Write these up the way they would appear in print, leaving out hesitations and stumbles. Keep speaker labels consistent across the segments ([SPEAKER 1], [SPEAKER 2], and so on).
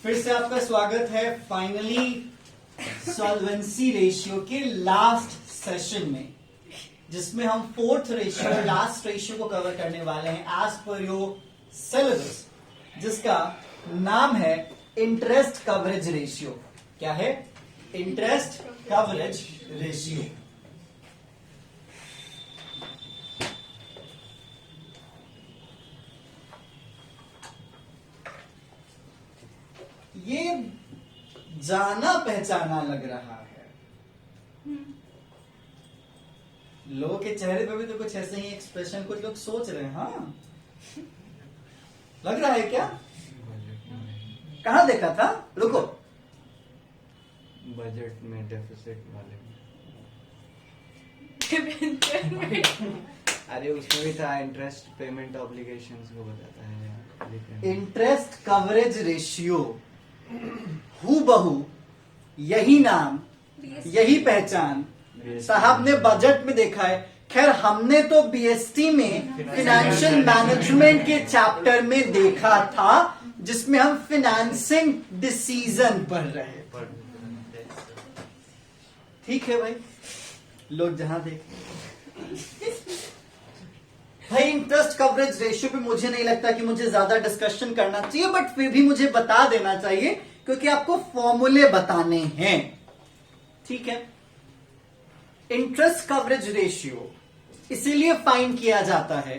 [SPEAKER 1] फिर से आपका स्वागत है फाइनली सॉल्वेंसी रेशियो के लास्ट सेशन में, जिसमें हम फोर्थ रेशियो लास्ट रेशियो को कवर करने वाले हैं एज पर योर सिलेबस, जिसका नाम है इंटरेस्ट कवरेज रेशियो। क्या है? Interest coverage ratio. ये जाना पहचाना लग रहा है। लोगों के चेहरे पे भी तो कुछ ऐसे ही एक्सप्रेशन, कुछ लोग सोच रहे हैं। हाँ, लग रहा है क्या? कहाँ देखा था? रुको,
[SPEAKER 2] बजट में डेफिसिट वाले अरे उसमें भी था, इंटरेस्ट पेमेंट ऑब्लिगेशंस को बताता है।
[SPEAKER 1] इंटरेस्ट कवरेज रेशियो हूबहू यही नाम, यही पहचान साहब ने बजट में देखा है। खैर, हमने तो बीएसटी में फिनेंशियल मैनेजमेंट के चैप्टर में देखा था, जिसमें हम फिनेंसिंग डिसीजन पढ़ रहे हैं। ठीक है भाई, लोग जहां देखें। भाई, इंटरेस्ट कवरेज रेशियो पे मुझे नहीं लगता कि मुझे ज्यादा डिस्कशन करना चाहिए, बट फिर भी मुझे बता देना चाहिए क्योंकि आपको फॉर्मूले बताने हैं। ठीक है, इंटरेस्ट कवरेज रेशियो इसीलिए फाइंड किया जाता है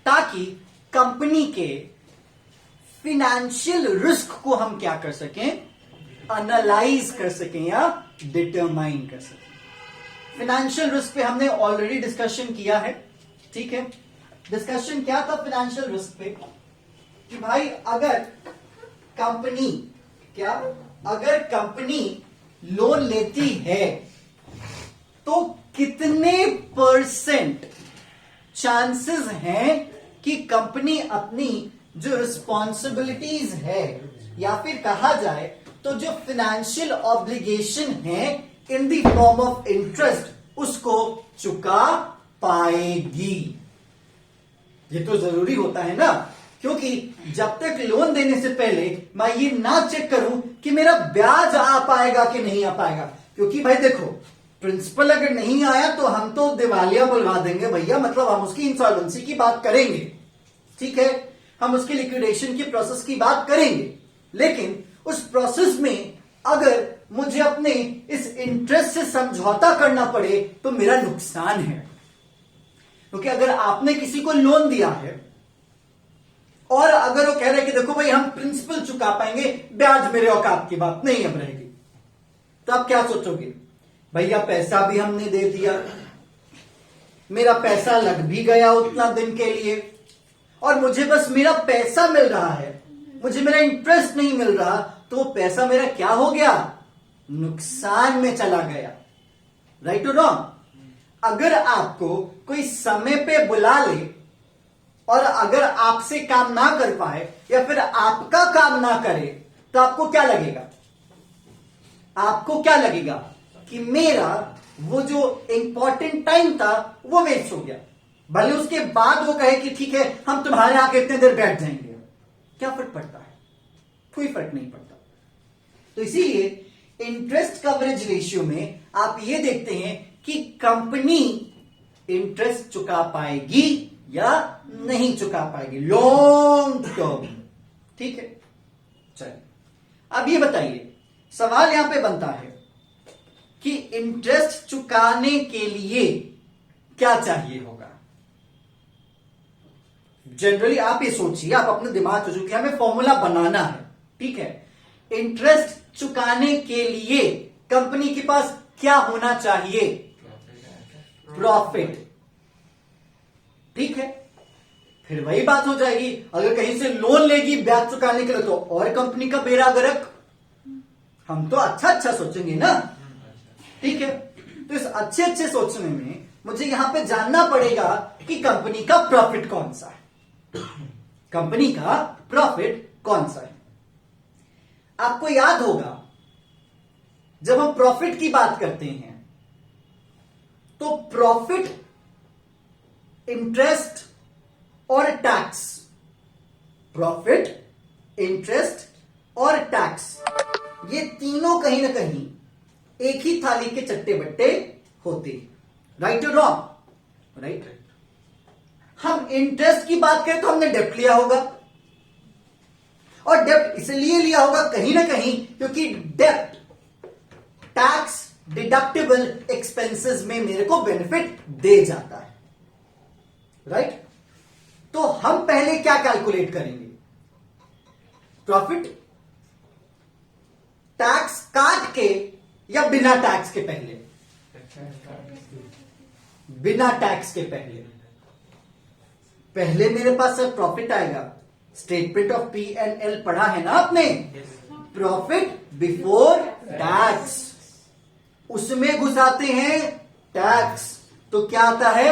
[SPEAKER 1] ताकि कंपनी के फिनेंशियल रिस्क को हम क्या कर सकें, एनालाइज कर सकें या डिटरमाइन कर सकें। फिनेंशियल रिस्क पे हमने ऑलरेडी डिस्कशन किया है। ठीक है, डिस्कशन क्या था फिनेंशियल रिस्क पे कि भाई अगर कंपनी लोन लेती है तो कितने परसेंट चांसेस हैं कि कंपनी अपनी जो रिस्पॉन्सिबिलिटीज है, या फिर कहा जाए तो जो फिनेंशियल ऑब्लिगेशन है in the form of interest, उसको चुका पाएगी। ये तो जरूरी होता है ना, क्योंकि जब तक लोन देने से पहले मैं ये ना चेक करूं कि मेरा ब्याज आ पाएगा कि नहीं आ पाएगा। क्योंकि भाई देखो, प्रिंसिपल अगर नहीं आया तो हम तो दिवालिया बुलवा देंगे भैया, मतलब हम उसकी इंसॉल्वेंसी की बात करेंगे। ठीक है, हम उसकी लिक्विडेशन की प्रोसेस की बात करेंगे, लेकिन उस प्रोसेस में अगर मुझे अपने इस इंटरेस्ट से समझौता करना पड़े तो मेरा नुकसान है। क्योंकि अगर आपने किसी को लोन दिया है और अगर वो कह रहे हैं कि देखो भाई हम प्रिंसिपल चुका पाएंगे, ब्याज मेरे औकात की बात नहीं अब रहेगी, तो आप क्या सोचोगे? भैया पैसा भी हमने दे दिया, मेरा पैसा लग भी गया उतना दिन के लिए, और मुझे बस मेरा पैसा मिल रहा है, मुझे मेरा इंटरेस्ट नहीं मिल रहा, तो वो पैसा मेरा क्या हो गया? नुकसान में चला गया। राइट और रॉन्ग? अगर आपको कोई समय पे बुला ले और अगर आपसे काम ना कर पाए या फिर आपका काम ना करे, तो आपको क्या लगेगा? आपको क्या लगेगा कि मेरा वो जो इंपॉर्टेंट टाइम था वो वेस्ट हो गया। भले उसके बाद वो कहे कि ठीक है हम तुम्हारे आके इतने देर बैठ जाएंगे, क्या फर्क पड़ता है? कोई फर्क नहीं पड़ता। तो इसीलिए इंटरेस्ट कवरेज रेशियो में आप ये देखते हैं कि कंपनी इंटरेस्ट चुका पाएगी या नहीं चुका पाएगी लॉन्ग टर्म। ठीक है, चलिए अब ये बताइए, सवाल यहां पे बनता है कि इंटरेस्ट चुकाने के लिए क्या चाहिए होगा। जनरली आप ये सोचिए, आप अपने दिमाग से सोचिए, हमें फॉर्मूला बनाना है। ठीक है, इंटरेस्ट चुकाने के लिए कंपनी के पास क्या होना चाहिए? प्रॉफिट। ठीक है, फिर वही बात हो जाएगी, अगर कहीं से लोन लेगी ब्याज चुकाने के लिए तो और कंपनी का बेड़ा गर्क। हम तो अच्छा सोचेंगे ना। ठीक है, तो इस अच्छे सोचने में मुझे यहां पे जानना पड़ेगा कि कंपनी का प्रॉफिट कौन सा है। कंपनी का प्रॉफिट कौन सा है? आपको याद होगा जब हम प्रॉफिट की बात करते हैं तो प्रॉफिट, इंटरेस्ट और टैक्स, प्रॉफिट, इंटरेस्ट और टैक्स, तीनों कहीं ना कहीं एक ही थाली के चट्टे बट्टे होते, राइट और रॉन्ग? राइट। हम इंटरेस्ट की बात करें तो हमने डेप्ट लिया होगा, और डेप्ट इसलिए लिया होगा कहीं ना कहीं क्योंकि डेप्ट टैक्स डिडक्टेबल एक्सपेंसेस में मेरे को बेनिफिट दे जाता है, राइट। तो हम पहले क्या कैलकुलेट करेंगे? प्रॉफिट टैक्स काट के या बिना टैक्स के? पहले बिना टैक्स के पहले मेरे पास सर प्रॉफिट आएगा। स्टेटमेंट ऑफ P&L पढ़ा है ना आपने? प्रॉफिट बिफोर टैक्स, उसमें घुसाते हैं टैक्स, तो क्या आता है?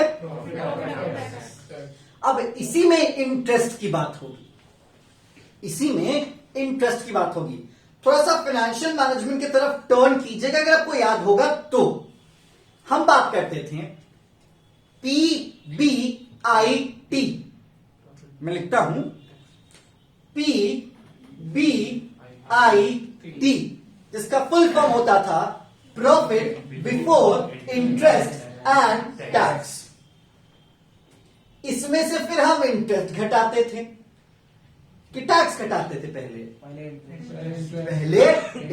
[SPEAKER 1] अब इसी में इंटरेस्ट की बात होगी, इसी में इंटरेस्ट की बात होगी। थोड़ा सा फाइनेंशियल मैनेजमेंट की तरफ टर्न कीजिएगा, अगर आपको याद होगा तो हम बात करते थे PBIT, मैं लिखता हूं PBIT, जिसका फुल फॉर्म होता था profit before interest and tax. इसमें से फिर हम इंटरेस्ट घटाते थे कि टैक्स घटाते थे? पहले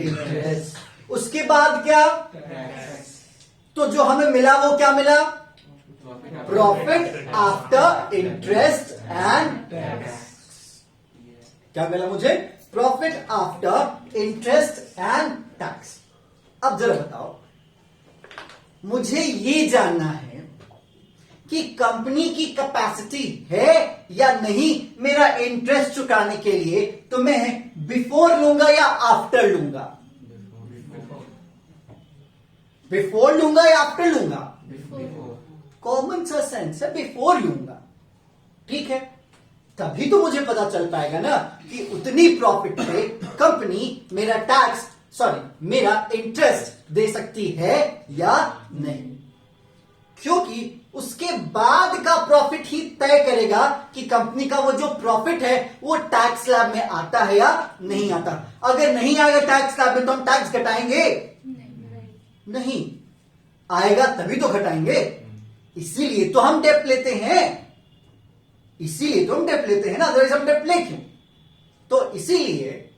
[SPEAKER 1] इंटरेस्ट, उसके बाद क्या? तो जो हमें मिला वो क्या मिला? Profit after interest and tax. क्या मिला मुझे? Profit after interest and tax. अब जरा बताओ, मुझे ये जानना है कि कंपनी की कैपेसिटी है या नहीं मेरा इंटरेस्ट चुकाने के लिए, तो मैं बिफोर लूंगा या आफ्टर लूंगा? बिफोर लूंगा या आफ्टर लूंगा? कॉमन सा सेंस है, बिफोर लूंगा, ठीक है। तभी तो मुझे पता चल पाएगा ना कि उतनी प्रॉफिट पे कंपनी मेरा इंटरेस्ट दे सकती है या नहीं, क्योंकि उसके बाद का प्रॉफिट ही तय करेगा कि कंपनी का वो जो प्रॉफिट है वो टैक्स स्लैब में आता है या नहीं आता। अगर नहीं आएगा टैक्स स्लैब में तो हम टैक्स घटाएंगे? नहीं आएगा तभी तो घटाएंगे। इसीलिए तो हम डेप्ट लेते हैं, ना, अदरवाइज हम डेप्ट ले क्यों? तो इसीलिए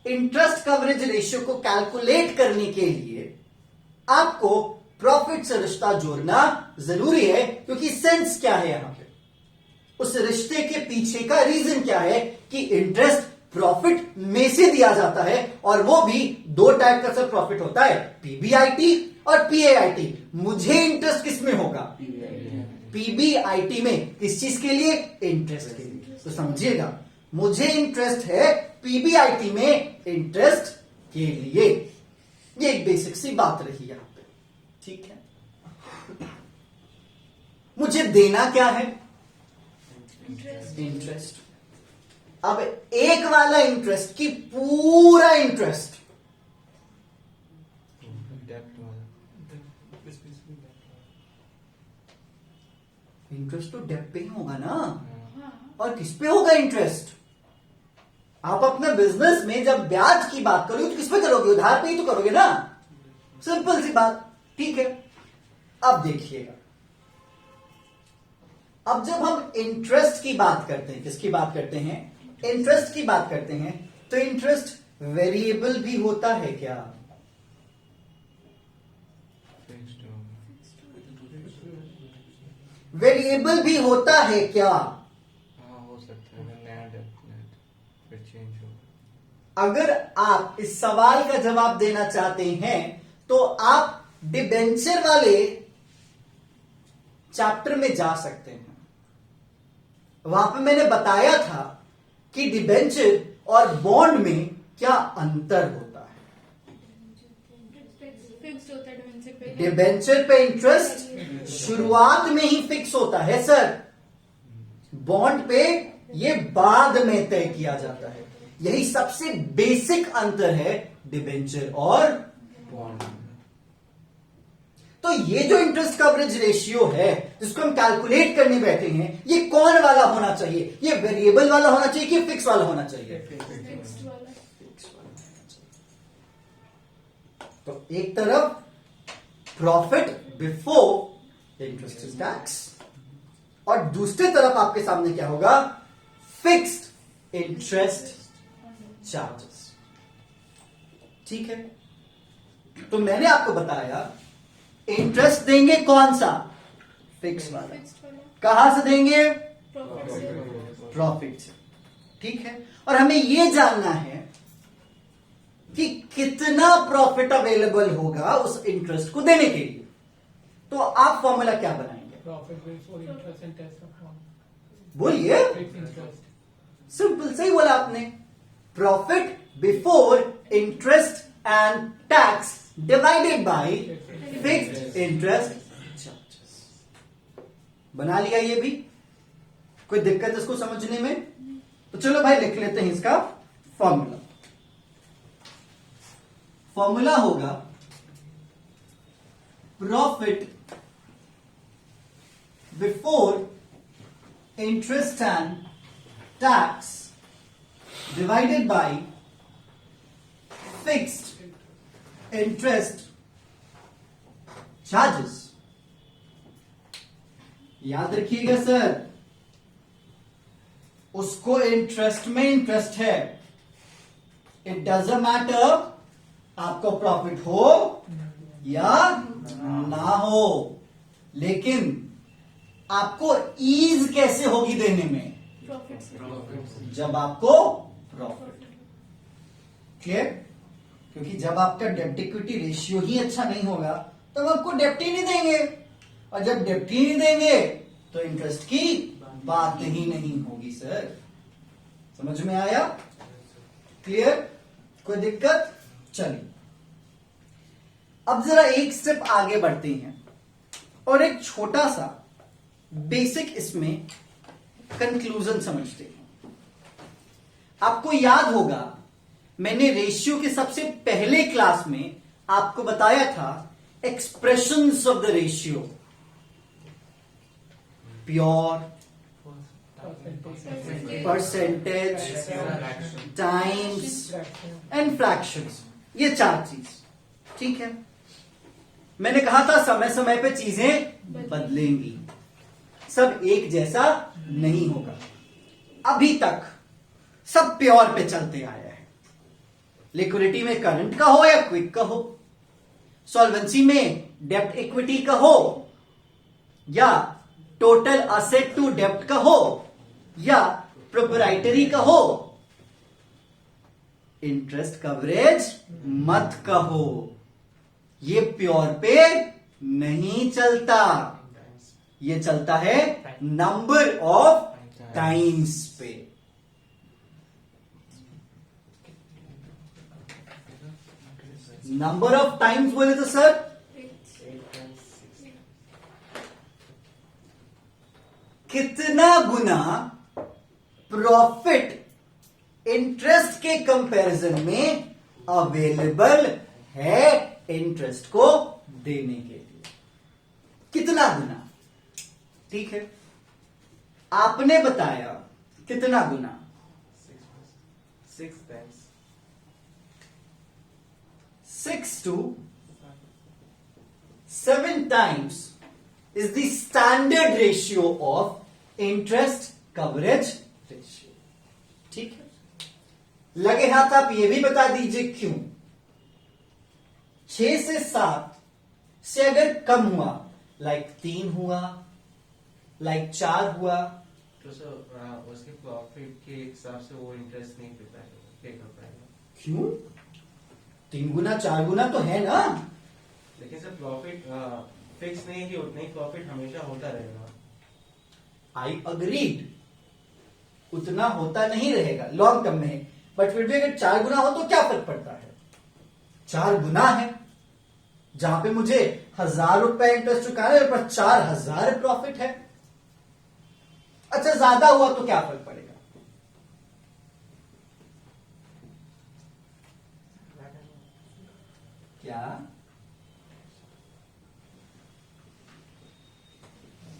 [SPEAKER 1] इंटरेस्ट कवरेज रेशियो को कैलकुलेट करने के लिए आपको प्रॉफिट से रिश्ता जोड़ना जरूरी है, क्योंकि सेंस क्या है यहां पे, उस रिश्ते के पीछे का रीजन क्या है कि इंटरेस्ट प्रॉफिट में से दिया जाता है, और वो भी दो टाइप का सर प्रॉफिट होता है, PBIT और PAIT। मुझे इंटरेस्ट किस में होगा? PBIT में। किस चीज के लिए? इंटरेस्ट के लिए। तो समझिएगा, मुझे इंटरेस्ट है PBIT में, इंटरेस्ट के लिए। ये एक बेसिक सी बात रही यहां पे, ठीक है। मुझे देना क्या है? इंटरेस्ट। अब एक वाला इंटरेस्ट की पूरा इंटरेस्ट तो डेप्ट पे ही होगा ना। और किस पे होगा इंटरेस्ट? आप अपने बिजनेस में जब ब्याज की बात करोगे तो किस पे करोगे? उधार पे ही तो करोगे ना, सिंपल सी बात, ठीक है। अब देखिएगा, अब जब हम इंटरेस्ट की बात करते हैं, किसकी बात करते हैं? इंटरेस्ट की बात करते हैं, तो इंटरेस्ट वेरिएबल भी होता है क्या? वेरिएबल भी होता है क्या?
[SPEAKER 2] हो सकता है, नया डेप्ट फिर चेंज होगा।
[SPEAKER 1] अगर आप इस सवाल का जवाब देना चाहते हैं तो आप डिबेंचर वाले चैप्टर में जा सकते हैं। वहां पे मैंने बताया था कि डिबेंचर और बॉन्ड में क्या अंतर होता है। डिबेंचर पे इंटरेस्ट शुरुआत में ही फिक्स होता है सर, बॉन्ड पे ये बाद में तय किया जाता है। यही सबसे बेसिक अंतर है डिबेंचर और बॉन्ड। तो ये जो इंटरेस्ट कवरेज रेशियो है जिसको हम कैलकुलेट करने बैठे हैं, ये कौन वाला होना चाहिए? ये वेरिएबल वाला होना चाहिए कि फिक्स वाला होना चाहिए? तो एक तरफ profit before interest and tax, और दूसरी तरफ आपके सामने क्या होगा, फिक्स्ड इंटरेस्ट चार्जेस। ठीक है, तो मैंने आपको बताया इंटरेस्ट देंगे कौन सा, फिक्स वाला। कहां से देंगे, प्रॉफिट से। ठीक है, और हमें यह जानना है कि कितना प्रॉफिट अवेलेबल होगा उस इंटरेस्ट को देने के लिए। तो आप फॉर्मूला क्या बनाएंगे,
[SPEAKER 3] profit before interest and tax upon
[SPEAKER 1] बोलिए।
[SPEAKER 3] फिक्स्ड इंटरेस्ट,
[SPEAKER 1] सिंपल, सही बोला आपने। Profit before interest and tax divided by fixed interest charges. बना लिया ये भी, कोई दिक्कत इसको समझने में? तो चलो भाई लिख लेते हैं इसका फॉर्मूला। फॉर्मूला होगा profit before interest and tax divided by fixed interest charges. याद रखिएगा सर, उसको इंटरेस्ट में इंटरेस्ट है, इट डजंट मैटर आपको प्रॉफिट हो या ना हो, लेकिन आपको ईज कैसे होगी देने में, जब आपको प्रॉफिट। क्लियर? क्योंकि जब आपका डेब्ट इक्विटी रेशियो ही अच्छा नहीं होगा तब आपको डेब्ट ही नहीं देंगे, और जब डेब्ट ही नहीं देंगे तो इंटरेस्ट की बात ही नहीं होगी। सर समझ में आया? क्लियर? कोई दिक्कत? चलिए अब जरा एक स्टेप आगे बढ़ते हैं और एक छोटा सा बेसिक इसमें कंक्लूजन समझते हैं। आपको याद होगा मैंने रेशियो के सबसे पहले क्लास में आपको बताया था expressions of the ratio, pure, percentage, times and fractions, ये चार चीज। ठीक है, मैंने कहा था समय समय पे चीजें बदलेंगी, सब एक जैसा नहीं होगा। अभी तक सब प्योर पे चलते आया है, लिक्विडिटी में करंट का हो या क्विक का हो, सॉल्वेंसी में डेब्ट इक्विटी का हो या टोटल असेट टू डेब्ट का हो या प्रोप्राइटरी का हो, इंटरेस्ट कवरेज मत कहो, ये प्योर पे नहीं चलता, ये चलता है नंबर ऑफ टाइम्स पे। नंबर ऑफ टाइम्स बोले तो सर कितना गुना प्रॉफिट इंटरेस्ट के कंपैरिजन में अवेलेबल है इंटरेस्ट को देने के लिए, कितना गुना। ठीक है, आपने बताया कितना गुना,
[SPEAKER 2] 6 times
[SPEAKER 1] 6 to 7 times is the standard ratio of interest coverage ratio. ठीक है, लगे हाथ आप ये भी बता दीजिए क्यों 6 से 7 से अगर कम हुआ, लाइक 3 हुआ, लाइक 4 हुआ,
[SPEAKER 2] तो सर उसके प्रॉफिट के हिसाब से वो इंटरेस्ट नहीं पे कर पाएगा।
[SPEAKER 1] क्यों? 3 गुना 4 गुना तो है ना,
[SPEAKER 2] लेकिन सर प्रॉफिट फिक्स नहीं कि उतना ही प्रॉफिट हमेशा होता रहेगा।
[SPEAKER 1] आई अग्रीड, उतना होता नहीं रहेगा लॉन्ग टर्म में, बट फिर भी अगर 4 गुना हो तो क्या फर्क पड़ता है, 4 गुना है, जहां पे मुझे 1000 रुपए इंटरेस्ट चुकाना है पर 4000 प्रॉफिट है। अच्छा ज्यादा हुआ तो क्या फर्क पड़ेगा, क्या?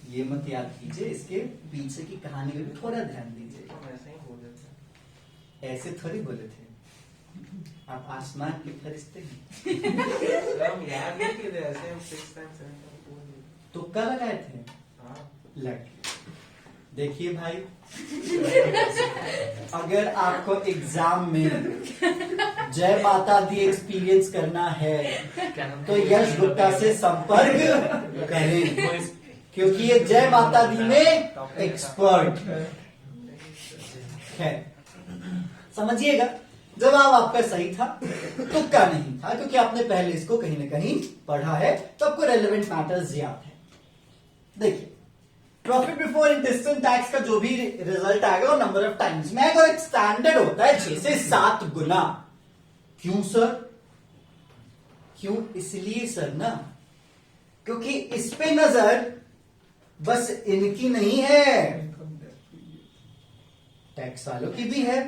[SPEAKER 1] ये मत याद कीजिए, इसके पीछे की कहानी में भी थोड़ा ध्यान दीजिए।
[SPEAKER 2] हम ऐसे ही बोल रहे थे।
[SPEAKER 1] ऐसे थोड़ी बोले थे, आप आसमान के फरिश्ते हैं।
[SPEAKER 2] सर हम याद नहीं किए थे ऐसे, हम 6 टाइम 7 टाइम
[SPEAKER 1] तुक्का लगाए थे,
[SPEAKER 2] हाँ
[SPEAKER 1] लग। देखिए भाई, अगर आपको एग्जाम में जय माता दी एक्सपीरियंस करना है तो यश गुप्ता से संपर्क करें, क्योंकि ये जय माता दी में एक्सपर्ट है। समझिएगा, जवाब आपका सही था, तुक्का नहीं था, क्योंकि आपने पहले इसको कहीं ना कहीं पढ़ा है, तो आपको रेलेवेंट मैटर्स याद है। देखिए, profit before interest and tax का जो भी रिजल्ट आएगा वो नंबर ऑफ टाइम्स में आएगा। एक स्टैंडर्ड होता है 6 से 7 गुना। क्यों सर? क्यों? इसलिए सर ना, क्योंकि इस पे नजर बस इनकी नहीं है, टैक्स वालों की भी है,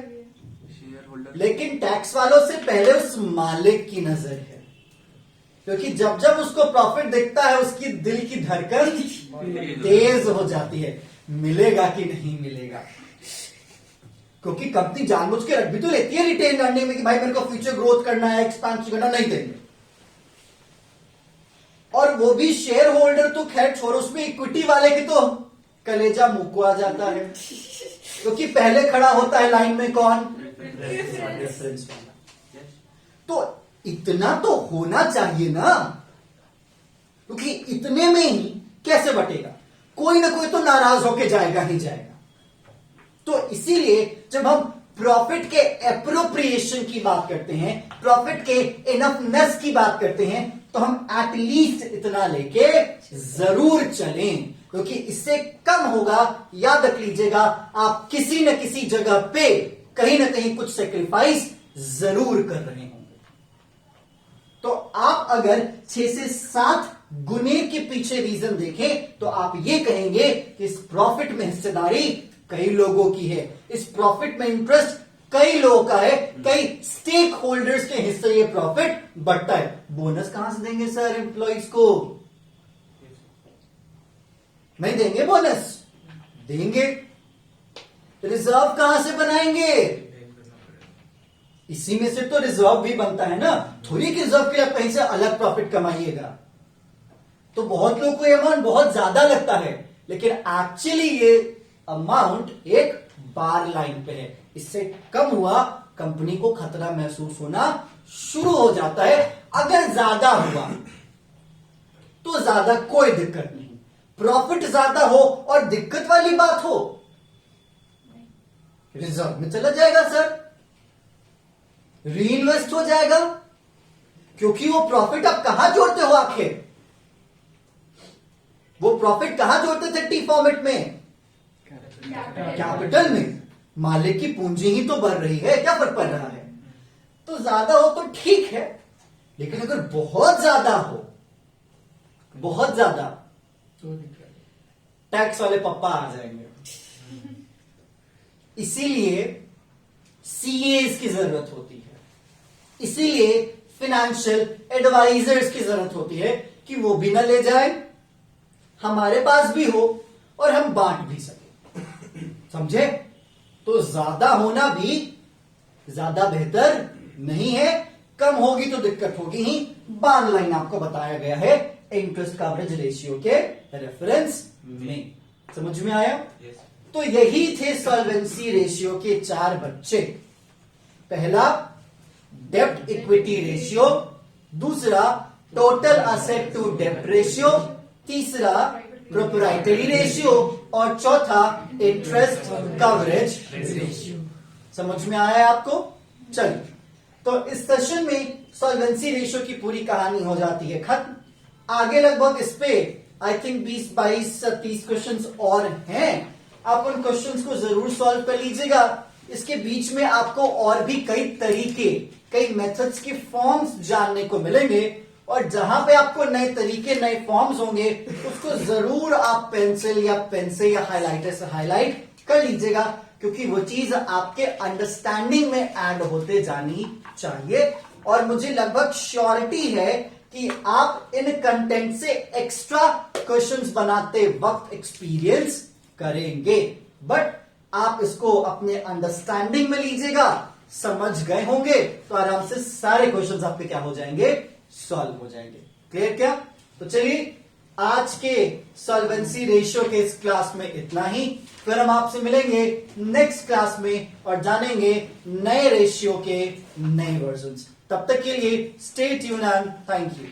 [SPEAKER 2] शेयर होल्डर
[SPEAKER 1] लेकिन टैक्स वालों से पहले उस मालिक की नजर है, क्योंकि जब जब उसको प्रॉफिट दिखता है उसकी दिल की धड़कन तेज हो जाती है, मिलेगा कि नहीं मिलेगा। क्योंकि कंपनी जानबूझ के रख भी तो लेती है रिटेन अर्निंग में कि भाई मेरे को फ्यूचर ग्रोथ करना है, एक्सपांशन करना, नहीं देंगे। और वो भी शेयर होल्डर तो खैर छोड़ो, उसमें इक्विटी वाले की तो कलेजा मुकुआ जाता है, क्योंकि पहले खड़ा होता है लाइन में कौन? रेफरेंस वाला। तो इतना तो होना चाहिए ना, क्योंकि इतने में ही कैसे बटेगा, कोई ना कोई तो नाराज होके जाएगा ही जाएगा। तो इसीलिए जब हम प्रॉफिट के एप्रोप्रिएशन की बात करते हैं, प्रॉफिट के इनफनेस की बात करते हैं, तो हम एटलीस्ट इतना लेके जरूर चलें, क्योंकि इससे कम होगा, याद रख लीजिएगा, आप किसी न किसी जगह पे कहीं ना कहीं कुछ सेक्रीफाइस जरूर कर रहे होंगे। तो आप अगर 6 से 7 गुने के पीछे रीजन देखें तो आप ये कहेंगे कि इस प्रॉफिट में हिस्सेदारी कई लोगों की है, इस प्रॉफिट में इंटरेस्ट कई लोगों का है, कई स्टेक होल्डर्स के हिस्से ये प्रॉफिट बढ़ता है। बोनस कहां से देंगे सर एम्प्लॉइज को? नहीं देंगे बोनस, देंगे। रिजर्व कहां से बनाएंगे? इसी में से तो रिजर्व भी बनता है ना, थोड़ी कि रिजर्व के लिए आप कहीं से अलग प्रॉफिट कमाइएगा। तो बहुत लोगों को ये अमाउंट बहुत ज्यादा लगता है, लेकिन एक्चुअली ये अमाउंट एक बार लाइन पे है, इससे कम हुआ कंपनी को खतरा महसूस होना शुरू हो जाता है। अगर ज्यादा हुआ तो ज्यादा कोई दिक्कत नहीं, प्रॉफिट ज्यादा हो और दिक्कत वाली बात हो, रिजर्व में चला जाएगा सर, रीइन्वेस्ट हो जाएगा, क्योंकि वो प्रॉफिट आप कहां जोड़ते हो आखिर? वो प्रॉफिट कहां जोड़ते थे टी फॉर्मेट में? कैपिटल में। मालिक की पूंजी ही तो बढ़ रही है, क्या फर्क पड़ रहा है? तो ज्यादा हो तो ठीक है, लेकिन अगर बहुत ज्यादा हो, बहुत ज्यादा,
[SPEAKER 3] तो दिक्कत है।
[SPEAKER 1] टैक्स वाले पप्पा आ जाएंगे। इसीलिए सीएस की जरूरत होती है, इसीलिए फाइनेंशियल एडवाइजर्स की जरूरत होती है कि वो भी ना ले जाए, हमारे पास भी हो और हम बांट भी सके। समझे? तो ज्यादा होना भी ज्यादा बेहतर नहीं है, कम होगी तो दिक्कत होगी ही। बार लाइन आपको बताया गया है इंटरेस्ट कवरेज रेशियो के रेफरेंस में। समझ में आया? तो यही थे सॉल्वेंसी रेशियो के 4 बच्चे। पहला डेब्ट इक्विटी रेशियो, दूसरा टोटल असेट टू डेब्ट रेशियो, तीसरा प्रोप्राइटरी रेशियो और चौथा इंटरेस्ट कवरेज रेशियो। समझ में आया आपको? चलिए, तो इस सेशन में सॉल्वेंसी रेशियो की पूरी कहानी हो जाती है खत्म। आगे लगभग इस पे आई थिंक 20, 22, 30 क्वेश्चंस और हैं। आप उन क्वेश्चंस को जरूर सॉल्व कर लीजिएगा। इसके बीच में आपको और भी कई तरीके, कई मेथड्स के फॉर्म्स जानने को मिलेंगे, और जहां पे आपको नए तरीके, नए फॉर्म्स होंगे, उसको जरूर आप पेंसिल या पेन से या हाइलाइटर से हाईलाइट कर लीजिएगा, क्योंकि वो चीज आपके अंडरस्टैंडिंग में ऐड होते जानी चाहिए। और मुझे लगभग श्योरिटी है कि आप इन कंटेंट से एक्स्ट्रा क्वेश्चंस बनाते वक्त एक्सपीरियंस करेंगे, बट आप इसको अपने अंडरस्टैंडिंग में लीजिएगा, समझ गए होंगे तो आराम से सारे क्वेश्चंस आपके क्या हो जाएंगे, सॉल्व हो जाएंगे। क्लियर क्या? तो चलिए आज के सॉल्वेंसी रेशियो के इस क्लास में इतना ही, फिर हम आपसे मिलेंगे नेक्स्ट क्लास में और जानेंगे नए रेशियो के नए वर्जन्स। तब तक के लिए stay tuned and thank you.